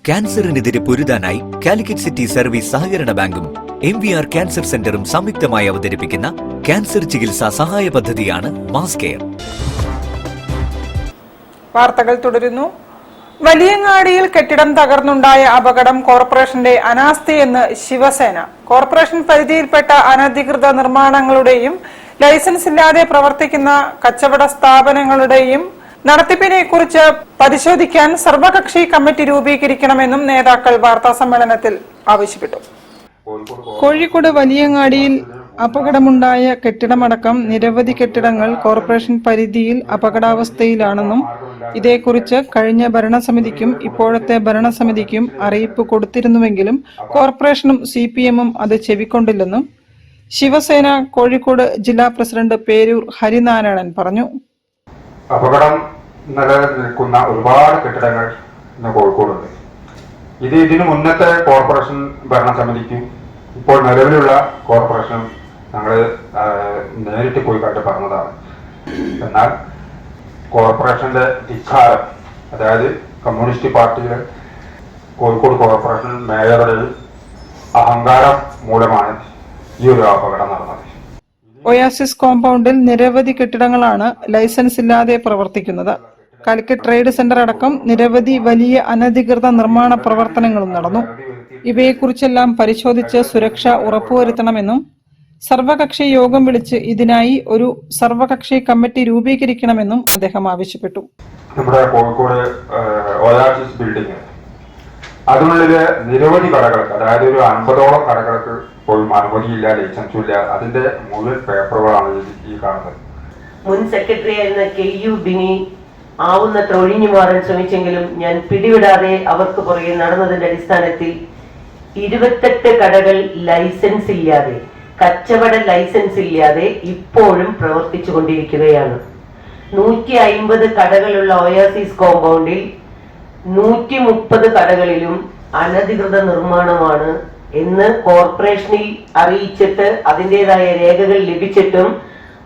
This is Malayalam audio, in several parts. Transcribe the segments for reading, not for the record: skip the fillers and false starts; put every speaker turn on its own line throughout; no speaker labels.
ക്യാൻസറിനെതിരെ പൊരുതാനായി കാലിക്കറ്റ് സിറ്റി സർവീസ് സഹകരണ ബാങ്കും MVR ക്യാൻസർ സെന്ററും സംയുക്തമായി അവതരിപ്പിക്കുന്ന ക്യാൻസർ ചികിത്സാ സഹായ പദ്ധതിയാണ് മാസ് കെയർ.
വാർത്തകൾ തുടരുന്നു. വലിയങ്ങാടിയിൽ കെട്ടിടം തകർന്നുണ്ടായ അപകടം കോർപ്പറേഷന്റെ അനാസ്ഥയെന്ന് ശിവസേന. കോർപ്പറേഷൻ പരിധിയിൽപ്പെട്ട അനധികൃത നിർമ്മാണങ്ങളുടെയും ലൈസൻസ് ഇല്ലാതെ പ്രവർത്തിക്കുന്ന കച്ചവട സ്ഥാപനങ്ങളുടെയും നടത്തിപ്പിനെ കുറിച്ച് പരിശോധിക്കാൻ സർവകക്ഷി കമ്മിറ്റി രൂപീകരിക്കണമെന്നും നേതാക്കൾ വാർത്താസമ്മേളനത്തിൽ ആവശ്യപ്പെട്ടു. കോഴിക്കോട് വലിയങ്ങാടിയിൽ അപകടമുണ്ടായ കെട്ടിടമടക്കം നിരവധി കെട്ടിടങ്ങൾ കോർപ്പറേഷൻ പരിധിയിൽ അപകടാവസ്ഥയിലാണെന്നും ഇതേക്കുറിച്ച് കഴിഞ്ഞ ഭരണസമിതിക്കും ഇപ്പോഴത്തെ ഭരണസമിതിക്കും അറിയിപ്പ് കൊടുത്തിരുന്നുവെങ്കിലും കോർപ്പറേഷനും CPM-ഉം അത് ചെവിക്കൊണ്ടില്ലെന്നും ശിവസേന കോഴിക്കോട് ജില്ലാ പ്രസിഡന്റ് പേരൂർ ഹരിനാരായണൻ പറഞ്ഞു.
അപകടം നിലനിൽക്കുന്ന ഒരുപാട് കെട്ടിടങ്ങൾ ഇന്ന് കോഴിക്കോടുണ്ട്. ഇതിനു മുന്നത്തെ കോർപ്പറേഷൻ ഭരണസമിതിക്കും ഇപ്പോൾ നിലവിലുള്ള കോർപ്പറേഷനും ഞങ്ങൾ നേരിട്ട് പോയി കണ്ട് പറഞ്ഞതാണ്. എന്നാൽ കോർപ്പറേഷന്റെ ധിക്കാരം, അതായത് കമ്മ്യൂണിസ്റ്റ് പാർട്ടിയുടെ കോഴിക്കോട് കോർപ്പറേഷൻ മേയറുടെ അഹങ്കാരം മൂലമാണ് ഈ ഒരു അപകടം നടന്നത്.
ഒയാസിസ് കോമ്പൗണ്ടിൽ നിരവധി കെട്ടിടങ്ങളാണ് ലൈസൻസ് ഇല്ലാതെ പ്രവർത്തിക്കുന്നത്. കാലിക്കറ്റ് ട്രേഡ് സെന്റർ അടക്കം നിരവധി വലിയ അനധികൃത നിർമ്മാണ പ്രവർത്തനങ്ങളും നടന്നു. ഇവയെക്കുറിച്ചെല്ലാം പരിശോധിച്ച് സുരക്ഷ ഉറപ്പുവരുത്തണമെന്നും സർവകക്ഷി യോഗം വിളിച്ച് ഇതിനായി ഒരു സർവകക്ഷി കമ്മിറ്റി രൂപീകരിക്കണമെന്നും അദ്ദേഹം ആവശ്യപ്പെട്ടു.
നമ്മുടെ കോഴിക്കോട് ഒയാസിസ് ബിൽഡിംഗ്, അതിനുള്ളില് നിരവധി കടകൾക്ക്, അതായത് ഒരു 50ഓളം കടകൾക്ക് പോലും അനുമതിയില്ല, ലൈസൻസും ഇല്ല. അതിന്റെ മുഴുവൻ പേപ്പറുകളാണ് ഈ കാണുന്നത്.
മുൻ സെക്രട്ടറി ആയിരുന്ന KU ബിനി ആവുന്നത്ര ഒഴിഞ്ഞു മാറാൻ ശ്രമിച്ചെങ്കിലും ഞാൻ പിടിവിടാതെ അവർക്ക് പുറകെ നടന്നതിന്റെ അടിസ്ഥാനത്തിൽ 28 കടകൾ ലൈസൻസ് ഇല്ലാതെ, കച്ചവട ലൈസൻസ് ഇല്ലാതെ ഇപ്പോഴും പ്രവർത്തിച്ചു കൊണ്ടിരിക്കുകയാണ്. 150 കടകളുള്ള ഒയാസിസ് കോമ്പൗണ്ടിൽ 130 കടകളിലും അനധികൃത നിർമ്മാണമാണ് എന്ന് കോർപ്പറേഷനിൽ അറിയിച്ചിട്ട് അതിൻ്റെതായ രേഖകൾ ലഭിച്ചിട്ടും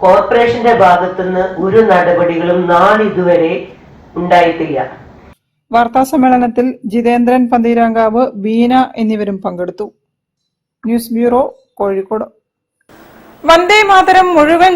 കോർപ്പറേഷന്റെ ഭാഗത്തുനിന്ന് ഒരു നടപടികളും നാളിതുവരെ ഉണ്ടായിട്ടില്ല.
വാർത്താ സമ്മേളനത്തിൽ ജിതേന്ദ്രൻ പന്തീരാങ്കാവ്, ബീന എന്നിവരും പങ്കെടുത്തു. News bureau, Kozhikode. വന്ദേ മാതരം മുഴുവൻ